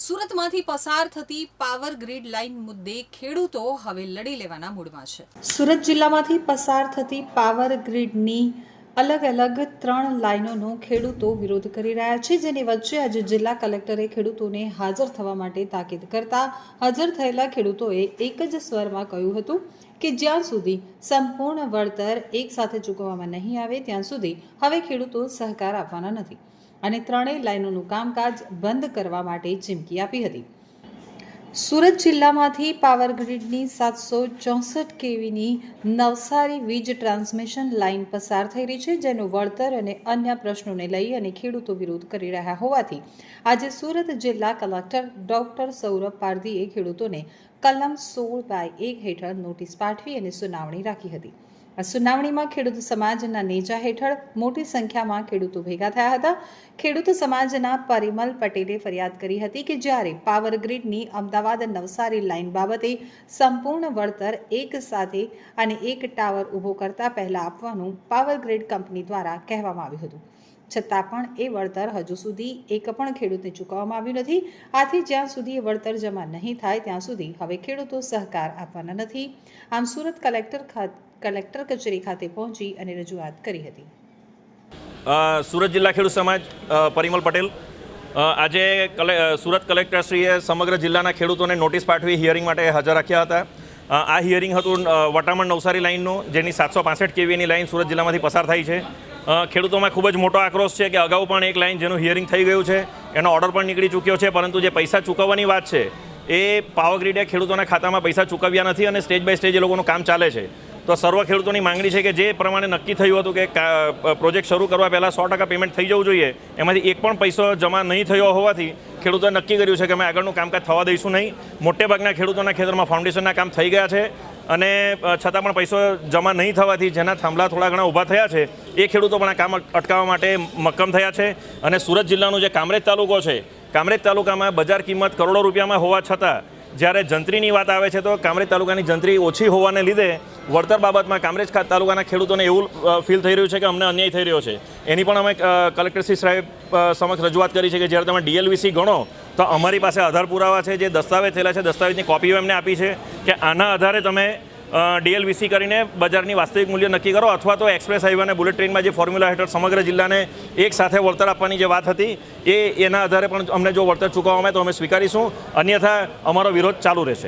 સુરતમાંથી પસાર થતી power grid line મુદ્દે ખેડૂતો હવે લડી લેવાના મૂડમાં છે। સુરત જિલ્લામાંથી પસાર થતી પાવર ગ્રીડની અલગ અલગ 3 લાઇનોનો ખેડૂતો વિરોધ કરી રહ્યા છે, જેની વચ્ચે આજે જિલ્લા કલેક્ટરે ખેડૂતોને હાજર થવા માટે તાકીદ કરતા હાજર થયેલા ખેડૂતોએ એક જ સ્વરમાં કહ્યું હતું કે જ્યાં સુધી સંપૂર્ણ વળતર એકસાથે ચૂકવવામાં નહીં આવે ત્યાં સુધી હવે ખેડૂતો સહકાર આપવાના નથી અને ત્રણેય લાઇનોનું કામકાજ બંધ કરવા માટે ચીમકી આપી હતી। સુરત જિલ્લામાંથી પાવર ગ્રીડની 764 કેવીની નવસારી વીજ ટ્રાન્સમિશન લાઇન પસાર થઈ રહી છે, જેનું વળતર અને અન્ય પ્રશ્નોને લઈ અને ખેડૂતો વિરોધ કરી રહ્યા હોવાથી આજે સુરત જિલ્લા કલેક્ટર ડોક્ટર સૌરભ પારધીએ ખેડૂતોને કલમ 16/1 હેઠળ નોટિસ પાઠવી અને સુનાવણી રાખી હતી। આ સુનાવણીમાં ખેડૂત સમાજના નેજા હેઠળ મોટી સંખ્યામાં ખેડૂતો ભેગા થયા હતા। ખેડૂત સમાજના પરિમલ પટેલે ફરિયાદ કરી હતી કે જ્યારે પાવર ગ્રીડની અમદાવાદ નવસારી લાઇન બાબતે સંપૂર્ણ વળતર એક સાથે અને એક ટાવર ઊભો કરતા પહેલા આપવાનું પાવર ગ્રીડ કંપની દ્વારા કહેવામાં આવ્યું હતું, છતાં પણ એ વળતર હજુ સુધી એક પણ ખેડૂતને ચૂકવવામાં આવ્યું નથી। આથી જ્યાં સુધી એ વળતર જમા નહીં થાય ત્યાં સુધી હવે ખેડૂતો સહકાર આપવાના નથી। આમ સુરત કલેક્ટર કચેરી ખાતે પહોંચી અને રજૂઆત કરી હતી। સુરત જિલ્લા ખેડૂત સમાજ પરિમલ પટેલ આજે સુરત કલેક્ટરશ્રીએ સમગ્ર જિલ્લાના ખેડૂતોને નોટિસ પાઠવી હિયરિંગ માટે હાજર રાખ્યા હતા। આ હિયરિંગ હતું વટામણ નવસારી લાઇનનું, જેની 765 કેવીની લાઇન સુરત જિલ્લામાંથી પસાર થઈ છે। ખેડૂતોમાં ખૂબ જ મોટો આક્રોશ છે કે અગાઉ પણ એક લાઇન જેનું હિયરિંગ થઈ ગયું છે, એનો ઓર્ડર પણ નીકળી ચૂક્યો છે, પરંતુ જે પૈસા ચૂકવવાની વાત છે એ પાવર ગ્રીડે ખેડૂતોના ખાતામાં પૈસા ચૂકવ્યા નથી અને સ્ટેજ બાય સ્ટેજ એ લોકોનું કામ ચાલે છે। તો સર્વ ખેડૂતોની માંગણી છે કે જે પ્રમાણે નક્કી થયું હતું કે પ્રોજેક્ટ શરૂ કરવા પહેલાં 100% પેમેન્ટ થઈ જવું જોઈએ, એમાંથી એક પણ પૈસો જમા નહીં થયો હોવાથી ખેડૂતોએ નક્કી કર્યું છે કે અમે આગળનું કામકાજ થવા દઈશું નહીં। મોટેભાગના ખેડૂતોના ખેતરમાં ફાઉન્ડેશનના કામ થઈ ગયા છે અને છતાં પણ પૈસો જમા નહીં થવાથી જેના થાંભલા થોડા ઘણા ઊભા થયા છે એ ખેડૂતો પણ આ કામ અટકાવવા માટે મક્કમ થયા છે। અને સુરત જિલ્લાનું જે કામરેજ તાલુકો છે, કામરેજ તાલુકામાં બજાર કિંમત કરોડો રૂપિયામાં હોવા છતાં જ્યારે જંત્રીની વાત આવે છે તો કામરેજ તાલુકાની જંત્રી ઓછી હોવાને લીધે વળતર બાબતમાં કામરેજ તાલુકાના ખેડૂતોને એવું ફીલ થઈ રહ્યું છે કે અમને અન્યાય થઈ રહ્યો છે। એની પણ અમે કલેક્ટરશ્રી સાહેબ સમક્ષ રજૂઆત કરી છે કે જ્યારે તમે ડીએલવીસી ગણો તો અમારી પાસે આધાર પુરાવા છે, જે દસ્તાવેજ થયેલા છે, દસ્તાવેજની કોપીઓ એમને આપી છે કે આના આધારે તમે ડીએલવીસી કરીને બજારની વાસ્તવિક મૂલ્ય નક્કી કરો, અથવા તો એક્સપ્રેસ હાઈવે અને બુલેટ ટ્રેનમાં જે ફોર્મ્યુલા હેઠળ સમગ્ર જિલ્લાને એક સાથે વળતર આપવાની જે વાત હતી એના આધારે પણ અમને જો વળતર ચૂકવવામાં આવે તો અમે સ્વીકારીશું, અન્યથા અમારો વિરોધ ચાલુ રહેશે।